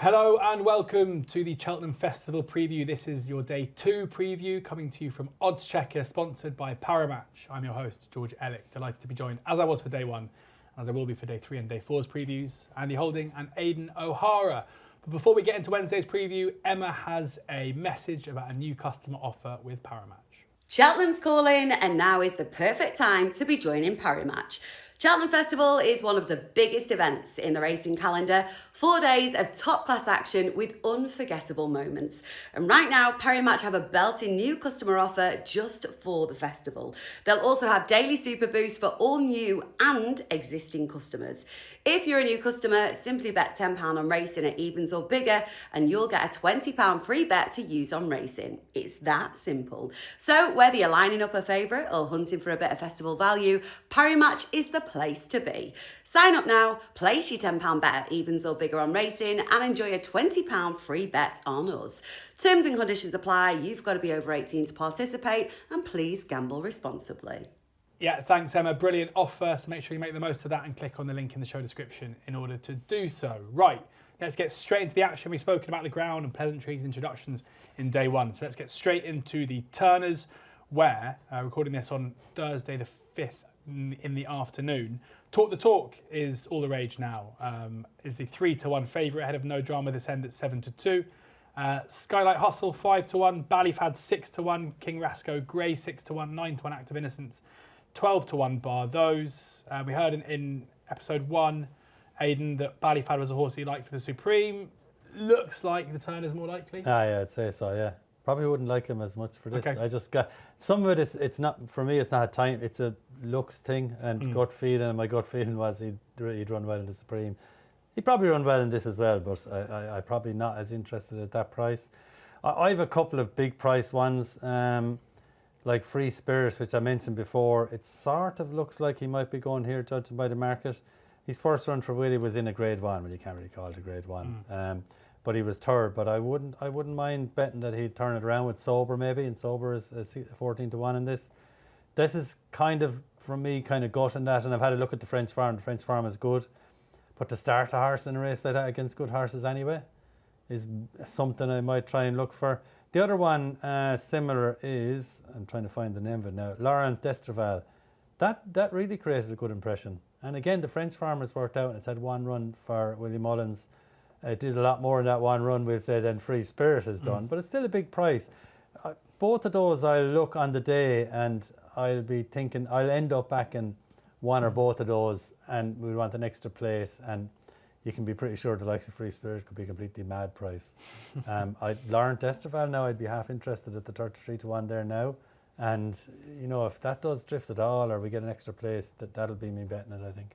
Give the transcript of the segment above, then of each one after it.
Hello and welcome to the Cheltenham Festival preview. This is your day 2 preview coming to you from oddschecker, sponsored by Parimatch. I'm your host, George Ellick, delighted to be joined, as I was for day 1, as I will be for day 3 and day 4's previews, Andy Holding and Aidan O'Hara. But before we get into Wednesday's preview, Emma has a message about a new customer offer with Parimatch. Cheltenham's calling, and now is the perfect time to be joining Parimatch. Cheltenham Festival is one of the biggest events in the racing calendar. 4 days of top-class action with unforgettable moments. And right now, Parimatch have a belting new customer offer just for the festival. They'll also have daily super boosts for all new and existing customers. If you're a new customer, simply bet £10 on racing at evens or bigger, and you'll get a £20 free bet to use on racing. It's that simple. So whether you're lining up a favourite or hunting for a bit of festival value, Parimatch is the place to be. Sign up now, place your £10 bet at evens or bigger on racing, and enjoy a £20 free bet on us. Terms and conditions apply. You've got to be over 18 to participate, and please gamble responsibly. Yeah, thanks Emma, brilliant offer, so make sure you make the most of that and click on the link in the show description in order to do so. Right, let's get straight into the action. We've spoken about the ground and pleasantries, introductions in day 1, so let's get straight into the turners, where, recording this on Thursday the 5th in the afternoon, Talk the Talk is all the rage now. Is the 3-1 favourite ahead of No Drama This End at 7-2. Skylight Hustle 5-1, Ballyfad 6-1, King Rasco Grey 6-1, 9-1 Act of Innocence 12-1 bar those. We heard in episode 1, Aidan, that Ballyfad was a horse you liked for the Supreme. Looks like the turn is more likely. Yeah, I'd say so, yeah. Probably wouldn't like him as much for this. Okay. I just got, some of it it's not, for me it's not a time, it's a looks thing and gut feeling, and my gut feeling was he'd run well in the Supreme. He'd probably run well in this as well, but I probably not as interested at that price. I have a couple of big price ones, like Free Spirit, which I mentioned before. It sort of looks like he might be going here, judging by the market. His first run for Willie was in a Grade 1, well, you can't really call it a Grade 1. But he was third. But I wouldn't mind betting that he'd turn it around with Sober maybe, and Sober is 14-1 in this. This is kind of, for me, kind of gut in that, and I've had a look at the French Farm. The French Farm is good, but to start a horse in a race like that against good horses anyway is something I might try and look for. The other one similar is, I'm trying to find the name of it now, Laurent Destraval. That really created a good impression. And again, the French Farmer's worked out, and it's had one run for Willie Mullins. It did a lot more in that one run, we'll say, than Free Spirit has done, but it's still a big price. Both of those I'll look on the day, and I'll be thinking I'll end up backing one or both of those, and we'll want an extra place, and you can be pretty sure the likes of Free Spirit could be a completely mad price. Laurent Destraval now, I'd be half interested at the 33-1 there now, and you know, if that does drift at all, or we get an extra place, that'll be me betting it, I think.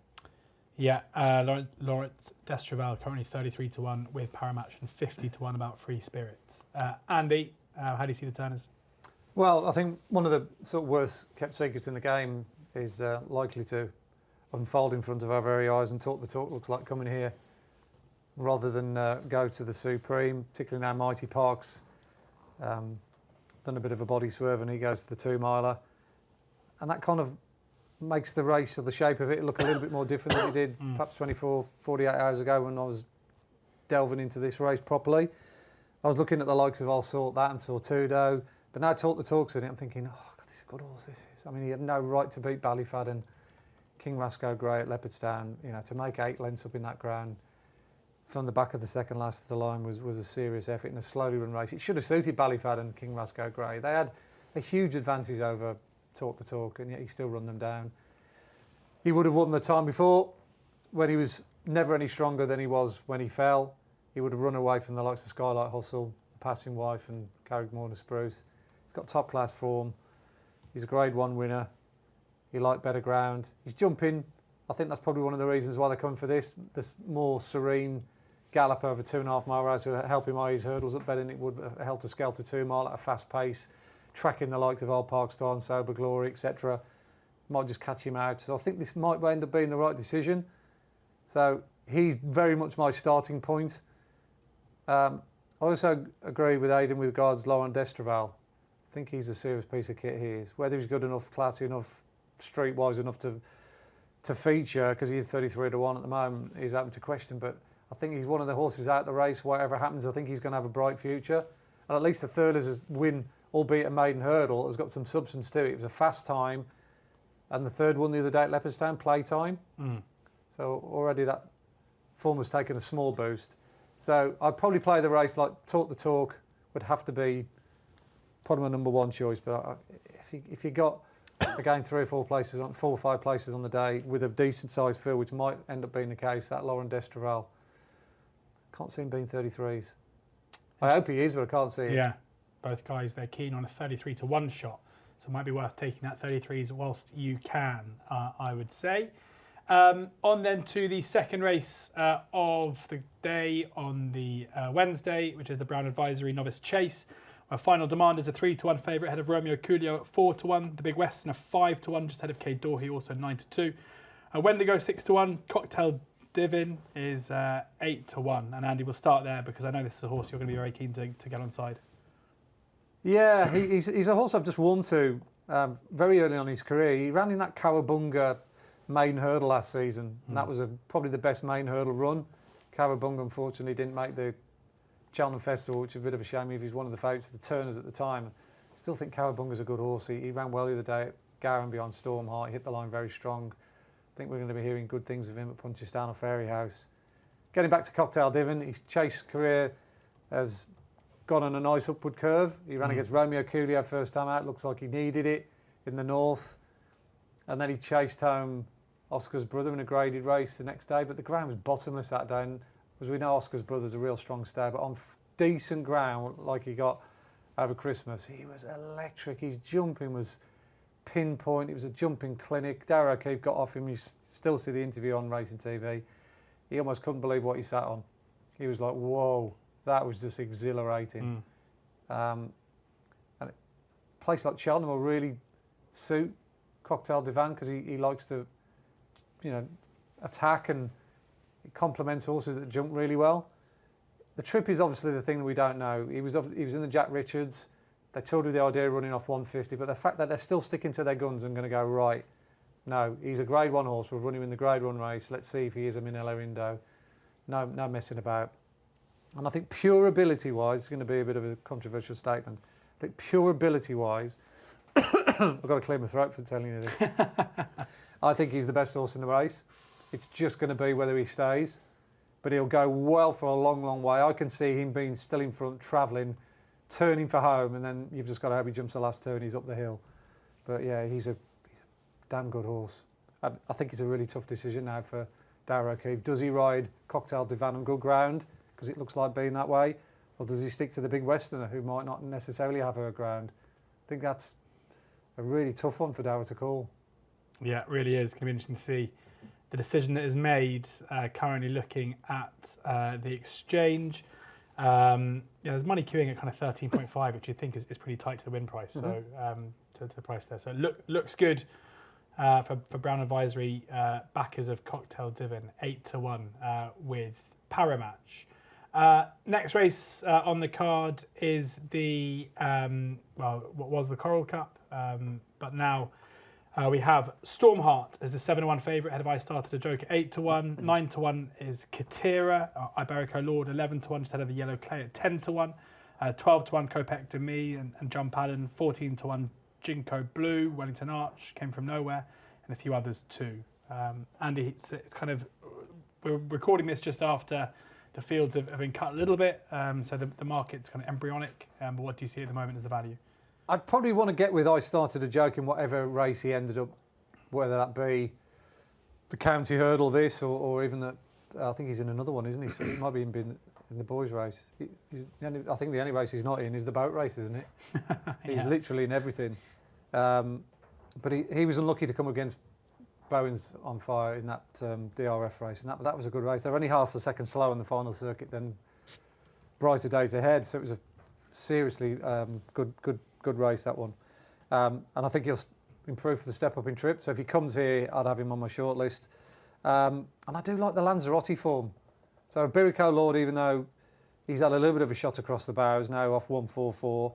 Yeah, Laurent Destraval currently 33-1 with Parimatch and 50-1 about Free Spirit. Andy, how do you see the turners? Well, I think one of the sort of worst kept secrets in the game is likely to unfold in front of our very eyes, and Talk the Talk looks like coming here rather than go to the Supreme, particularly now Mighty Park's done a bit of a body swerve and he goes to the 2-miler. And that kind of makes the race, or the shape of it, look a little bit more different than it did perhaps 24, 48 hours ago when I was delving into this race properly. I was looking at the likes of I'll Sort That and Sortudo, but now Talk the Talk's in it, I'm thinking, oh God, this is a good horse, this is. I mean, he had no right to beat Ballyfad and King Rasco Grey at Leopardstown. You know, to make 8 lengths up in that ground from the back of the second last to the line was a serious effort in a slowly run race. It should have suited Ballyfad and King Rasco Grey. They had a huge advantage over Talk the Talk, and yet he still run them down. He would have won the time before when he was never any stronger than he was when he fell. He would have run away from the likes of Skylight Hustle, Passing Wife and Carrickmore Spruce. He's got top class form. He's a Grade 1 winner. He liked better ground. He's jumping. I think that's probably one of the reasons why they're coming for this more serene gallop over 2.5 mile roads to help him eye his hurdles up better than it would a Helter Skelter 2 mile at a fast pace, tracking the likes of Old Park Star and Sober Glory, etc. Might just catch him out. So I think this might end up being the right decision. So he's very much my starting point. I also agree with Aidan with regards to Laurent Destraval. I think he's a serious piece of kit he is. Whether he's good enough, classy enough, streetwise enough to feature, because he is 33-1 at the moment, is open to question. But I think he's one of the horses out the race. Whatever happens, I think he's going to have a bright future. And at least the third is his win, albeit a maiden hurdle, has got some substance to it. It was a fast time. And the third one the other day at Leopardstown, playtime. So already that form has taken a small boost. So I'd probably play the race like Talk the Talk would have to be probably my number one choice. But if you got, again, 4 or 5 places on the day with a decent sized field, which might end up being the case, that Laurent Destraval, can't see him being 33s. I hope he is, but I can't see it. Yeah, both guys, they're keen on a 33 to 1 shot. So it might be worth taking that 33s whilst you can, I would say. On then to the second race of the day on the Wednesday, which is the Brown Advisory Novice Chase. Our final demand is a 3 to 1 favourite ahead of Romeo Coolio at 4 to 1. The Big Western a 5 to 1, just ahead of K Dorhey, also 9 to 2. Wendigo 6 to 1. Cocktail Divin is 8 to 1. And Andy, we'll start there because I know this is a horse you're going to be very keen to get on side. Yeah, he's a horse I've just won to very early on in his career. He ran in that Cowabunga main hurdle last season, and that was probably the best main hurdle run. Cowabunga, unfortunately, didn't make the Cheltenham Festival, which is a bit of a shame if he's one of the favourites of the Turners at the time. I still think Cowabunga's a good horse. He ran well the other day at Garum beyond Stormheart. He hit the line very strong. I think we're going to be hearing good things of him at Punchestown or Fairyhouse. Getting back to Cocktail Divin, his chase career has gone on a nice upward curve. He ran against Romeo Coolio first time out. Looks like he needed it in the north. And then he chased home Oscar's brother in a graded race the next day. But the ground was bottomless that day. And as we know, Oscar's brother's a real strong stay. But on decent ground, like he got over Christmas, he was electric. His jumping was pinpoint. It was a jumping clinic. Darragh O'Keefe got off him. You still see the interview on Racing TV. He almost couldn't believe what he sat on. He was like, whoa. That was just exhilarating. And a place like Cheltenham will really suit Cocktail Divan because he likes to, attack, and it complements horses that jump really well. The trip is obviously the thing that we don't know. He was in the Jack Richards. They told him the idea of running off 150, but the fact that they're still sticking to their guns and going to go, right, no, he's a Grade 1 horse. We'll run him in the Grade 1 race. Let's see if he is a Minella Indo. No messing about. And I think pure ability-wise, it's going to be a bit of a controversial statement. I think pure ability-wise, I've got to clear my throat for telling you this. I think he's the best horse in the race. It's just going to be whether he stays. But he'll go well for a long, long way. I can see him being still in front, travelling, turning for home, and then you've just got to hope he jumps the last turn, he's up the hill. But yeah, he's a damn good horse. I think it's a really tough decision now for Darragh O'Keefe. Does he ride Cocktail Divan on good ground, because it looks like being that way, or does he stick to the Big Westerner, who might not necessarily have her ground? I think that's a really tough one for Darragh to call. Yeah, it really is. It's going to be interesting to see the decision that is made. Currently looking at the exchange. There's money queuing at kind of 13.5, which you think is pretty tight to the win price. So to the price there. So it looks good for Brown Advisory backers of Cocktail Divin, 8 to 1 with Parimatch. Next race on the card is the what was the Coral Cup, but now we have Stormheart as the 7-1 favourite ahead of I Started a Joke at 8 to 1. 9 to 1 is Katira, Iberico Lord 11 to 1 just ahead of the Yellow Clay at 10 to 1. 12 to 1 Kopek Demi and Jump Allen. 14 to 1 Jinko Blue, Wellington Arch came from nowhere, and a few others too. Andy, it's kind of, we're recording this just after the fields have been cut a little bit, so the market's kind of embryonic. But what do you see at the moment as the value? I'd probably want to get with I Started a Joke in whatever race he ended up, whether that be the County Hurdle, this, or even that. I think he's in another one, isn't he? So he might be in the boys' race. I think the only race he's not in is the boat race, isn't it? He's literally in everything. But he was unlucky to come against Bowen's on Fire in that DRF race, and that was a good race. They're only half a second slow on the final circuit than brighter days ahead, so it was a seriously good race, that one. And I think he'll improve for the step up in trip. So if he comes here, I'd have him on my short list. And I do like the Lanzarote form. So Iberico Lord, even though he's had a little bit of a shot across the bows, now off 144,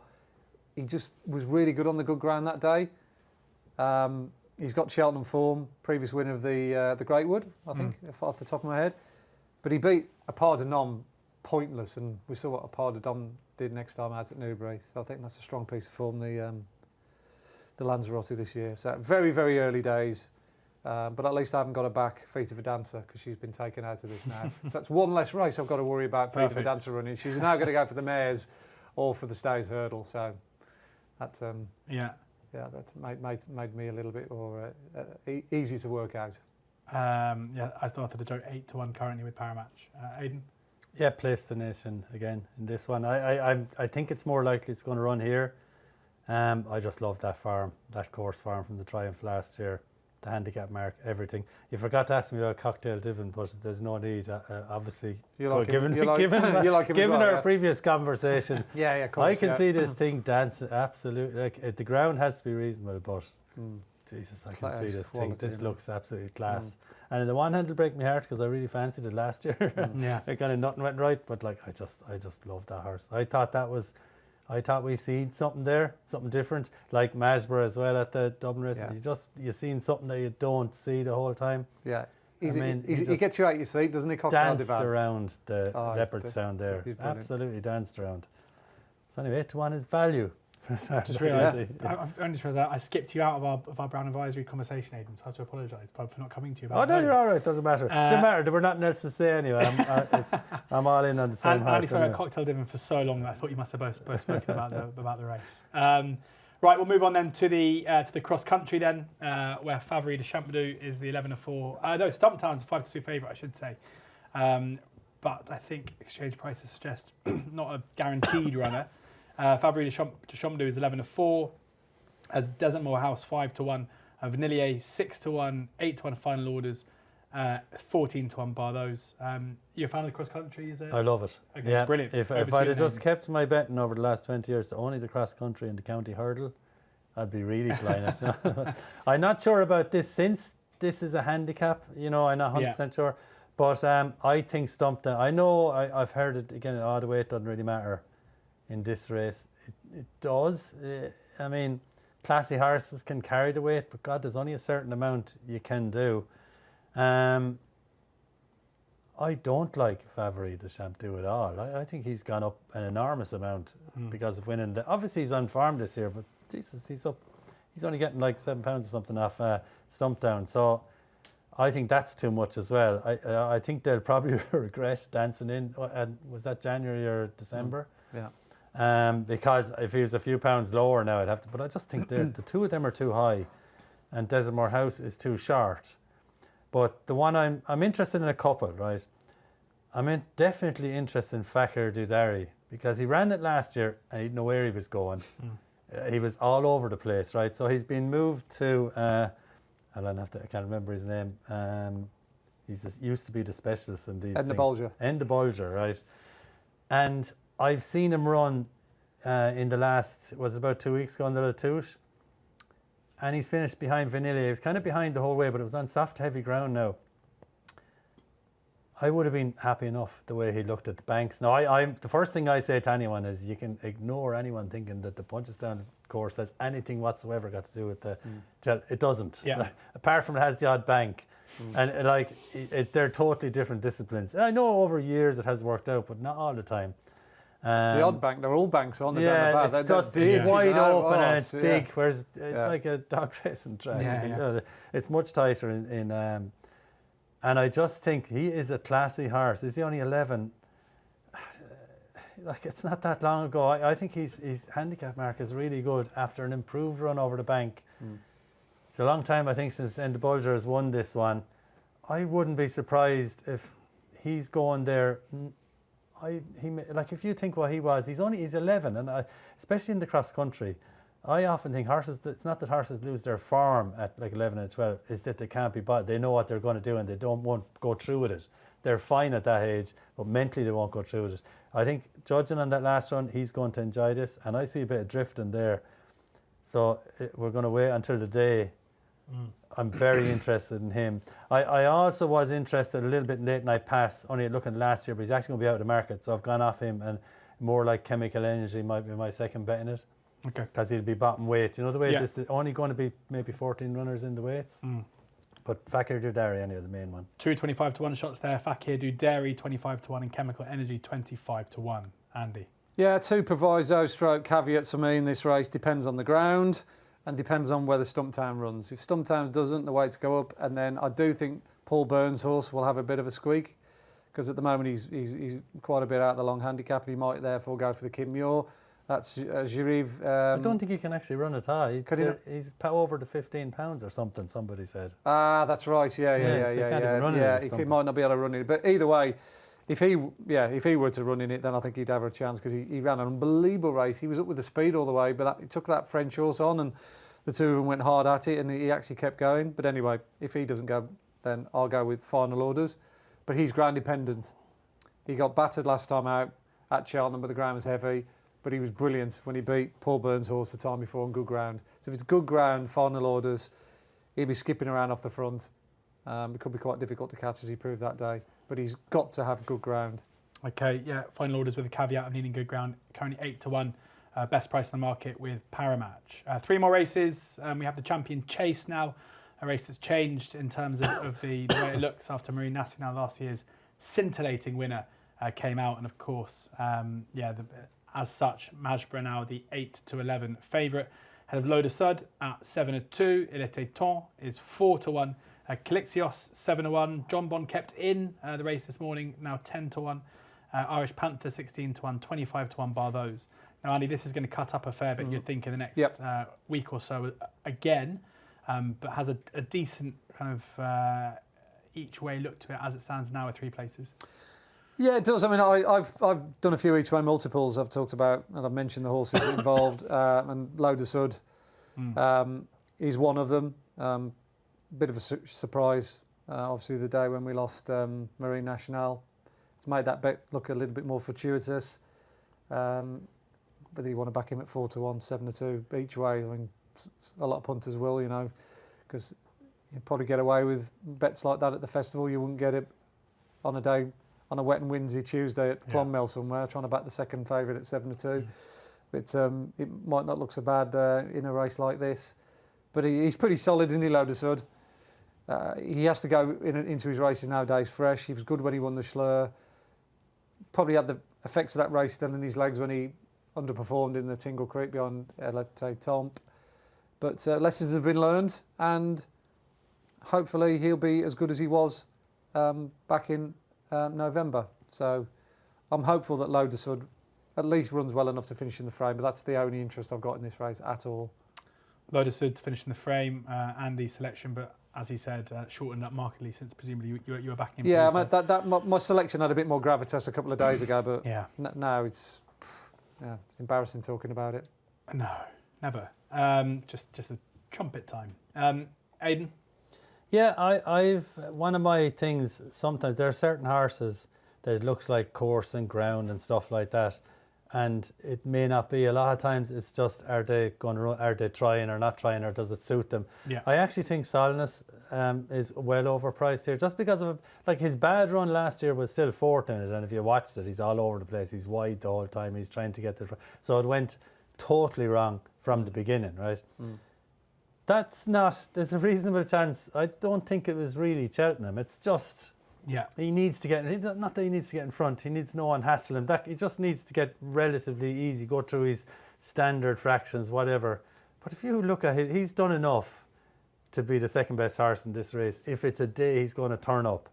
he just was really good on the good ground that day. He's got Cheltenham form, previous winner of the Greatwood, I think, off the top of my head. But he beat a pas de nom pointless, and we saw what a pas de dom did next time out at Newbury. So I think that's a strong piece of form, the Lanzarote this year. So very, very early days, but at least I haven't got her back, Feet of a Dancer, because she's been taken out of this now. So that's one less race I've got to worry about Feet of a Dancer running. She's now going to go for the mares or for the Stays Hurdle. So that that made me a little bit more easy to work out. I started the joke 8-1 currently with Parimatch. Aidan? Yeah, Place the Nation again in this one. I think it's more likely it's going to run here. I just love that farm, that course farm from the Triumph last year. The handicap mark, everything. You forgot to ask me about Cocktail Divan, but there's no need. Obviously, given our previous conversation, of course, I can see this thing dancing. Absolutely, like the ground has to be reasonable, but Jesus, I can see this thing. This looks absolutely class. And in the one hand, it'll break my heart because I really fancied it last year. Like kind of nothing went right, but like I just love that horse. I thought we seen something there, something different, like Masborough as well at the Dublin race. You seen something that you don't see the whole time. Yeah, he gets you out your seat, doesn't he? Danced around the leopards down there, absolutely danced around. So anyway, 8-1 is value. Just realised, I've only realised I skipped you out of our Brown Advisory conversation, Aidan, so I have to apologise for not coming to you. Oh no, you're all right. Doesn't matter. Doesn't matter. There were nothing else to say anyway. I'm all in on the same horse. I only spoke about Cocktail Divan for so long that I thought you must have both spoken about the race. Right, we'll move on then to the cross country then, where Favre de Champdou is the 11-4. No, Stumptown's a 5-2 favourite, I should say. But I think exchange prices suggest not a guaranteed runner. Favre de Champdou is 11-4, as Desert Moor House 5-1, Vanillier 6-1, 8-1 final orders, 14-1 bar those. You're a fan of the cross country, is it? I love it. Okay, yeah, brilliant. If I'd have just kept my betting over the last 20 years to only the cross country and the county hurdle, I'd be really flying it. I'm not sure about this since this is a handicap. I'm not 100% sure, but I think Stumptown. I know I've heard it again. The weight doesn't really matter in this race. It does. I mean, classy horses can carry the weight, but God, there's only a certain amount you can do. I don't like Favre de Champdou at all. I think he's gone up an enormous amount because of winning. Obviously, he's on farm this year, but Jesus, he's up. He's only getting like £7 or something off Stumptown. So I think that's too much as well. I think they'll probably regret dancing in. Was that January or December? Yeah. Because if he was a few pounds lower now, I'd have to. But I just think the two of them are too high, and Desert Moor House is too short. But the one I'm interested in a couple, right? I'm definitely interested in Fakir Dudari because he ran it last year and he didn't know where he was going. He was all over the place, right? So he's been moved to. I can't remember his name. Used to be the specialist in these things. Enda Bolger, right? And I've seen him run in the last, about 2 weeks ago on the Latouche. And he's finished behind Vanillier. He was kind of behind the whole way, but it was on soft, heavy ground now. I would have been happy enough the way he looked at the banks. Now, the first thing I say to anyone is you can ignore anyone thinking that the Punchestown course has anything whatsoever got to do with the... It doesn't. Yeah. Apart from it has the odd bank. And they're totally different disciplines. I know over years it has worked out, but not all the time. The odd bank, they're all banks on the down the it's just it's wide open and it's big, whereas it's like a dog racing track. It's much tighter in and I just think he is a classy horse. Is he only 11? Like, it's not that long ago. I think his handicap mark is really good after an improved run over the bank. It's a long time, I think, since Enda Bolger has won this one. I wouldn't be surprised if he's going there. If you think what he was, he's 11, and especially in the cross country, I often think horses. It's not that horses lose their form at like 11 and 12. It's that they can't be bothered. They know what they're going to do, and they won't go through with it. They're fine at that age, but mentally they won't go through with it. I think judging on that last run, he's going to enjoy this, and I see a bit of drifting there. So we're going to wait until the day. I'm very interested in him. I also was interested a little bit late night pass, only looking last year, but he's actually going to be out of the market, so I've gone off him, and more like Chemical Energy might be my second bet in it. Okay. Because he'll be bottom weight. You know the way this is only going to be maybe 14 runners in the weights. But Fakir Dudari, anyway, the main one. 2 25-1 shots there. Fakir Dudari 25-1 and Chemical Energy 25-1. Andy. Yeah, 2 proviso stroke caveats for me in this race. Depends on the ground and depends on whether Stumptown runs. If Stumptown doesn't, the weights go up. And then I do think Paul Byrne's horse will have a bit of a squeak, because at the moment he's quite a bit out of the long handicap, and he might therefore go for the Kim Muir. That's Jiriv. I don't think he can actually run at all. He's over the £15 or something, somebody said. Ah, that's right. Yeah. He might not be able to run it. But either way, if he were to run in it, then I think he'd have a chance, because he ran an unbelievable race. He was up with the speed all the way, but he took that French horse on, and the two of them went hard at it, and he actually kept going. But anyway, if he doesn't go, then I'll go with Final Orders. But he's ground dependent. He got battered last time out at Cheltenham, but the ground was heavy. But he was brilliant when he beat Paul Byrne's horse the time before on good ground. So if it's good ground, Final Orders, he'll be skipping around off the front. It could be quite difficult to catch, as he proved that day. But he's got to have good ground. Okay, yeah, Final Orders with a caveat of needing good ground. Currently 8-1, best price in the market with Parimatch. 3 more races. We have the Champion Chase now, a race that's changed in terms of the way it looks after Marine Nationale last year's scintillating winner came out. And of course, as such, Majbra now the 8-11 favourite. Head of Loda Sud at 7-2. Il était temps is 4-1. Calixios 7-1. John Bond kept in the race this morning, now 10-1. Irish Panther 16-1, 25-1 bar those. Now, Andy, this is going to cut up a fair bit, you'd think, in the next week or so again, but has a decent kind of each way look to it as it stands now with 3 places. Yeah, it does. I mean, I've done a few each way multiples. I've talked about, and I've mentioned the horses involved, and Loda Sud is one of them. Bit of a surprise, obviously, the day when we lost Marine Nationale. It's made that bet look a little bit more fortuitous. Whether you want to back him at 4-1, 7-2 each way, I mean, a lot of punters will, you know, because you probably get away with bets like that at the festival. You wouldn't get it on a day, on a wet and windy Tuesday at Clonmel somewhere, trying to back the second favourite at 7-2. But it might not look so bad in a race like this. But he's pretty solid, isn't he, Loda Sud? He has to go into his races nowadays fresh. He was good when he won the Schlur. Probably had the effects of that race still in his legs when he underperformed in the Tingle Creek behind Elete Tomp. But lessons have been learned, and hopefully he'll be as good as he was back in November. So I'm hopeful that Loda Sud at least runs well enough to finish in the frame, but that's the only interest I've got in this race at all. Loda Sud to finish in the frame, Andy's selection, but as he said, shortened up markedly since presumably you were backing him. Yeah, my selection had a bit more gravitas a couple of days ago, but now it's embarrassing talking about it. No, never. Just a trumpet time. Aidan? Yeah, I've one of my things, sometimes there are certain horses that it looks like course and ground and stuff like that, and it may not be. A lot of times it's just, are they going to run, are they trying or not trying, or does it suit them? Yeah. I actually think Solness is well overpriced here, just because of like his bad run last year was still fourth in it, and if you watched it, he's all over the place. He's wide the whole time. He's trying to get the, so it went totally wrong from the beginning, right? That's not, there's a reasonable chance. I don't think it was really Cheltenham. It's just, he needs to get, not that he needs to get in front, he needs no one hassle him. He just needs to get relatively easy, go through his standard fractions, whatever. But if you look at it, he's done enough to be the second best horse in this race. If it's a day he's going to turn up.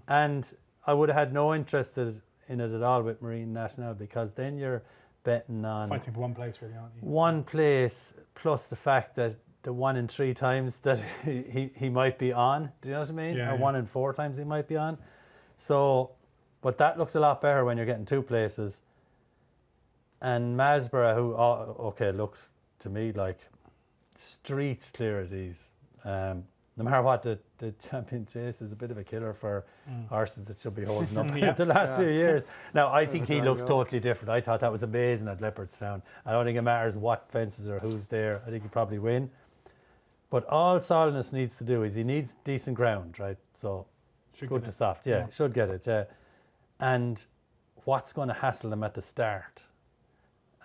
And I would have had no interest in it at all with Marine Nationale, because then you're betting on fighting for one place, really, aren't you? One place, plus the fact that the 1 in 3 times that he might be on, do you know what I mean? Or 1 in 4 times he might be on. So, but that looks a lot better when you're getting 2 places. And Masborough, who, looks to me like streets clear of these. No matter what, the Champion Chase is a bit of a killer for horses that should be holding up the last few years. Now, I think he looks totally different. I thought that was amazing at Leopardstown. I don't think it matters what fences or who's there. I think he'll probably win. But all Solness needs to do is he needs decent ground, right? So good to soft. Yeah, should get it, yeah. And what's going to hassle him at the start?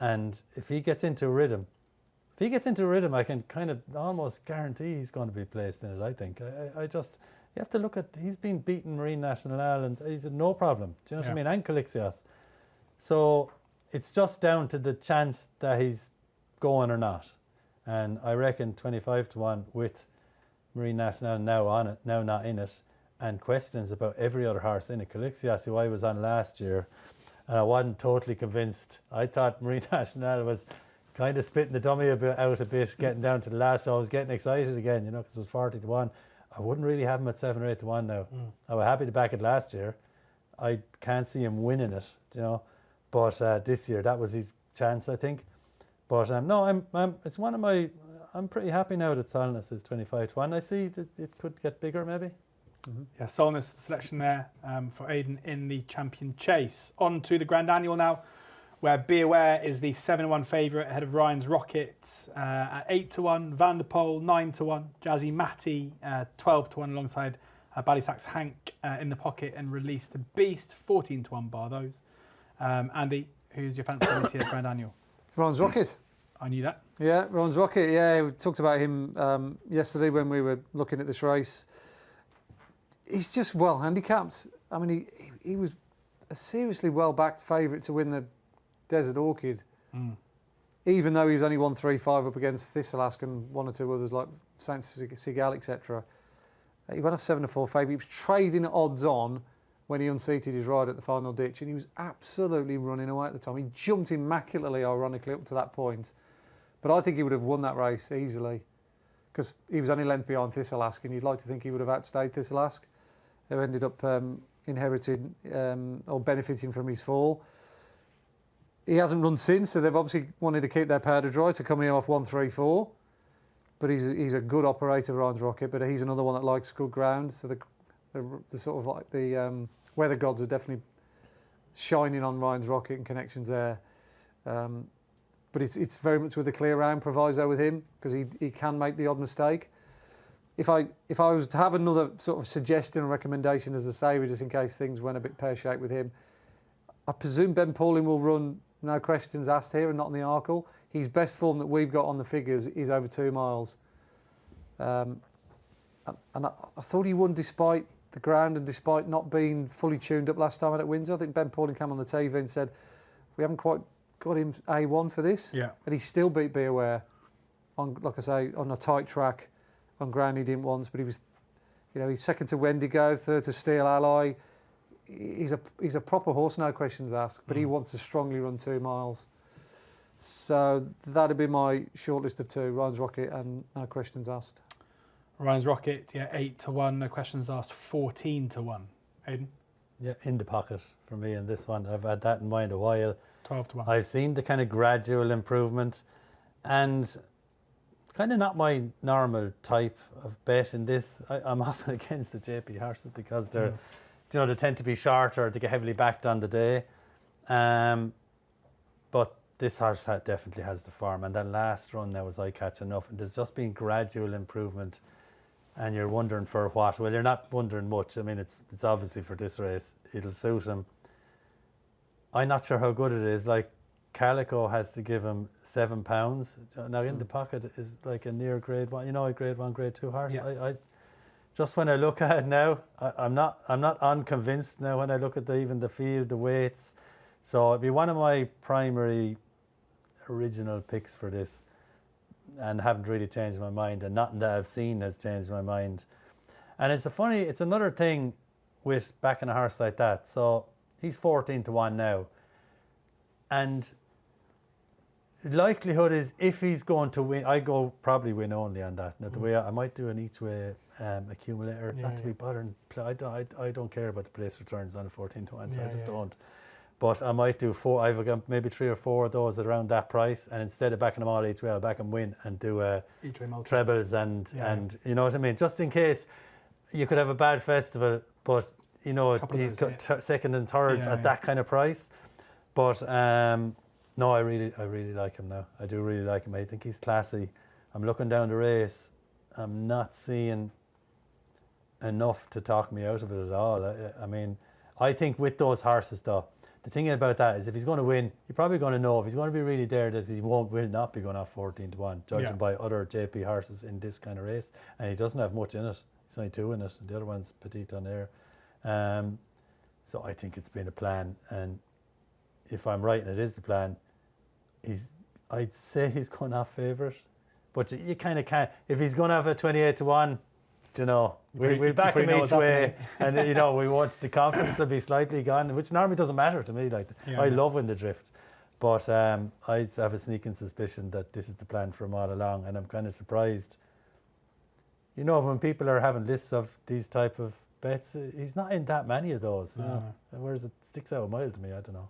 And if he gets into a rhythm, he gets into a rhythm, I can kind of almost guarantee he's going to be placed in it, I think. I just, you have to look at, he's been beaten Marine National and he's had no problem. Do you know what I mean? And Calixias. So it's just down to the chance that he's going or not. And I reckon 25-1 with Marine National now on it, now not in it, and questions about every other horse in it. Calixias, who I was on last year, and I wasn't totally convinced. I thought Marine National was kind of spitting the dummy out a bit, getting down to the last, so I was getting excited again, you know, because it was 40-1. I wouldn't really have him at 7 or 8-1 now. I was happy to back it last year. I can't see him winning it, you know, but this year that was his chance, I think. But no, it's one of my. I'm pretty happy now that Solness is 25-1. I see that it could get bigger, maybe. Yeah, Solness, the selection there for Aidan in the Champion Chase. On to the Grand Annual now, where Be Aware is the 7-1 favourite ahead of Ryan's Rocket at 8-1, Van der Poel 9-1, Jazzy Matty 12-1 alongside Ballysack's Hank in the pocket, and Release the Beast 14-1 bar those. Andy, who's your fancy this year Grand Annual? Ryan's Rocket. I knew that. Yeah, Ryan's Rocket. Yeah, we talked about him yesterday when we were looking at this race. He's just well handicapped. I mean, he was a seriously well-backed favourite to win the Desert Orchid, even though he was only 1-3-5 up against Thistleask and one or two others like Saint Seagal, etc. He went off 7-4 favourite. He was trading odds on when he unseated his rider at the final ditch, and he was absolutely running away at the time. He jumped immaculately, ironically, up to that point. But I think he would have won that race easily because he was only length behind Thistleask, and you'd like to think he would have outstayed Thistleask, who ended up inheriting or benefiting from his fall. He hasn't run since, so they've obviously wanted to keep their powder dry to come in off 1-3-4. But he's a good operator, Ryan's Rocket, but he's another one that likes good ground. So the sort of like the weather gods are definitely shining on Ryan's Rocket and connections there. But it's very much with a clear round proviso with him because he can make the odd mistake. If I was to have another sort of suggestion or recommendation as a saver, just in case things went a bit pear-shaped with him, I presume Ben Pauling will run no questions asked here and not in the Arkle. His best form that we've got on the figures is over 2 miles. And I thought he won despite the ground and despite not being fully tuned up last time out at Windsor. I think Ben Pauling came on the TV and said, we haven't quite got him A1 for this. Yeah. And he still beat Be Aware on, like I say, on a tight track, on ground he didn't once, but he was, you know, he's second to Wendigo, third to Steel Ally. He's a proper horse, no questions asked, but he wants to strongly run 2 miles. So that'd be my short list of 2, Ryan's Rocket and no questions asked. Ryan's Rocket, yeah, 8-1, no questions asked, 14-1. Aidan? Yeah, in the pocket for me in this one. I've had that in mind a while. 12-1. I've seen the kind of gradual improvement, and kind of not my normal type of bet in this. I'm often against the JP horses because they're, you know, they tend to be shorter, they get heavily backed on the day. But this horse definitely has the form, and that last run there was eye-catch enough, and there's just been gradual improvement, and you're wondering for what? Well, you're not wondering much. I mean, it's obviously for this race, it'll suit him. I'm not sure how good it is. Like, Calico has to give him £7. Now, in the pocket is like a near grade 1, you know, a grade 1, grade 2 horse. Yeah. I just when I look at it now, I'm not unconvinced now when I look at even the field, the weights. So it'd be one of my primary original picks for this, and haven't really changed my mind, and nothing that I've seen has changed my mind. And it's another thing with backing a horse like that. So he's 14-1 now, and likelihood is if he's going to win, I go probably win only on that. Now the way I might do an each way accumulator, not to be bothering. I don't care about the place returns on a 14-1, so I just don't. But I might do 4. I've got maybe 3 or 4 of those at around that price, and instead of backing them all each way, I'll back them win and do trebles and you know what I mean. Just in case you could have a bad festival, but you know he's got second and thirds at that kind of price. But no, I really like him now. I do really like him. I think he's classy. I'm looking down the race. I'm not seeing enough to talk me out of it at all. I mean, I think with those horses though, the thing about that is if he's going to win, you're probably going to know if he's going to be really there that he will not be going off 14-1, judging by other JP horses in this kind of race. And he doesn't have much in it. He's only 2 in it, and the other one's Petit on air. So I think it's been a plan, and if I'm right and it is the plan, I'd say he's going off favourite, but you kind of can't. If he's going to have a 28-1, you know, we'll back him each way, and you know, we want the confidence to be slightly gone, which normally doesn't matter to me. Like I love when they drift, but I have a sneaking suspicion that this is the plan for him all along, and I'm kind of surprised. You know, when people are having lists of these type of bets, he's not in that many of those. You know? Whereas it sticks out a mile to me, I don't know.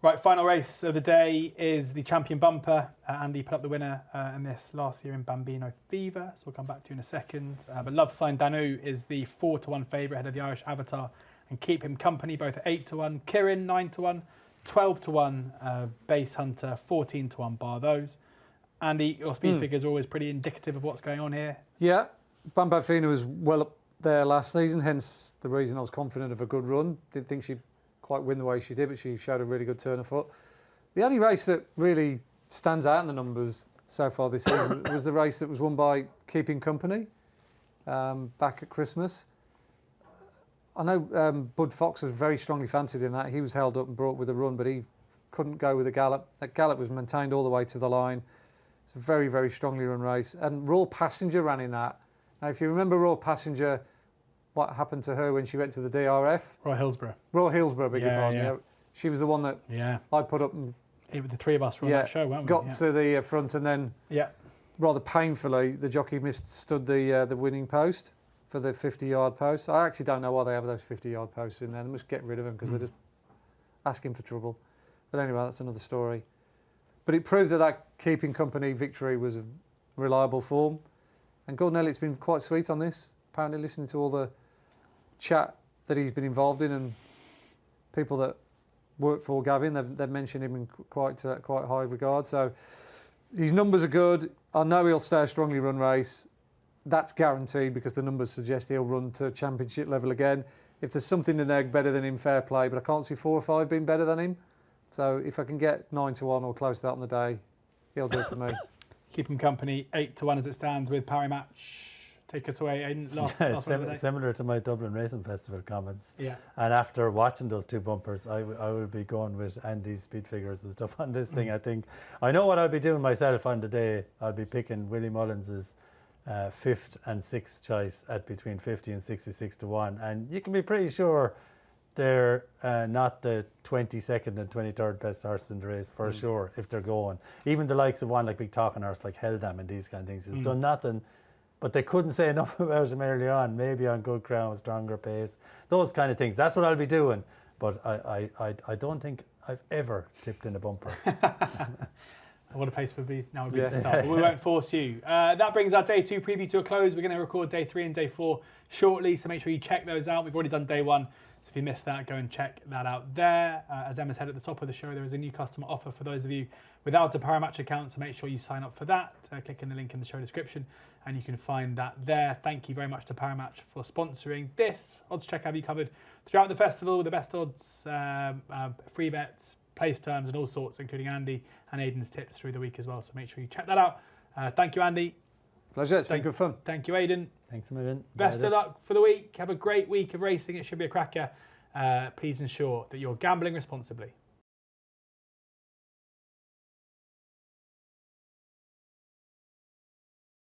Right, final race of the day is the Champion Bumper. Andy put up the winner in this last year in Bambino Fever, so we'll come back to you in a second. But Love Sign Danu is the 4-1 favourite ahead of the Irish Avatar, and Keep Him Company both at 8-1. Kirin 9-1, 12-1. Base Hunter 14-1. Bar those. Andy, your speed figures are always pretty indicative of what's going on here. Yeah, Bambino was well up there last season, hence the reason I was confident of a good run. Didn't think she'd quite win the way she did, but she showed a really good turn of foot. The only race that really stands out in the numbers so far this season was the race that was won by Keeping Company back at Christmas. I know Bud Fox was very strongly fancied in that. He was held up and brought with a run, but he couldn't go with a gallop. That gallop was maintained all the way to the line. It's a very, very strongly run race. And Royal Passenger ran in that. Now, if you remember Royal Passenger, what happened to her when she went to the DRF? Royal Hillsborough. Royal Hillsborough, beg your pardon. Yeah. She was the one that I put up and the 3 of us were on that show, weren't we? Got to the front, and then rather painfully, the jockey misstood the winning post for the 50-yard post. I actually don't know why they have those 50-yard posts in there. They must get rid of them because they're just asking for trouble. But anyway, that's another story. But it proved that Keeping Company victory was a reliable form. And Gordon Elliott's been quite sweet on this, apparently listening to all the chat that he's been involved in, and people that work for Gavin, they've mentioned him in quite high regard. So his numbers are good. I know he'll stay a strongly run race. That's guaranteed because the numbers suggest he'll run to championship level again. If there's something in there better than him, fair play, but I can't see 4 or 5 being better than him. So if I can get 9-1 or close to that on the day, he'll do it for me. Keep him company 8-1 as it stands with Parimatch. Take us away, Aidan. Last similar to my Dublin Racing Festival comments. Yeah. And after watching those 2 bumpers, I will be going with Andy's speed figures and stuff on this thing. I think I know what I'll be doing myself on the day. I'll be picking Willie Mullins's 5th and 6th choice at between 50 and 66-1, and you can be pretty sure they're not the 22nd and 23rd best horses in the race for sure if they're going. Even the likes of one like Big Talking Horse like Heldam and these kind of things has done nothing, but they couldn't say enough about him earlier on. Maybe on good ground, stronger pace, those kind of things. That's what I'll be doing. But I don't think I've ever tipped in a bumper. What a pace would be now would be to start. But we won't force you. That brings our day 2 preview to a close. We're going to record day 3 and day 4 shortly, so make sure you check those out. We've already done day 1. So if you missed that, go and check that out there. As Emma said at the top of the show, there is a new customer offer for those of you without a Parimatch account, so make sure you sign up for that. Click in the link in the show description and you can find that there. Thank you very much to Parimatch for sponsoring this. Oddschecker have you covered throughout the festival with the best odds, free bets, place terms and all sorts, including Andy and Aidan's tips through the week as well. So make sure you check that out. Thank you, Andy. Pleasure, it's been good fun. Thank you, Aidan. Thanks a million. Best of luck for the week. Have a great week of racing. It should be a cracker. Please ensure that you're gambling responsibly.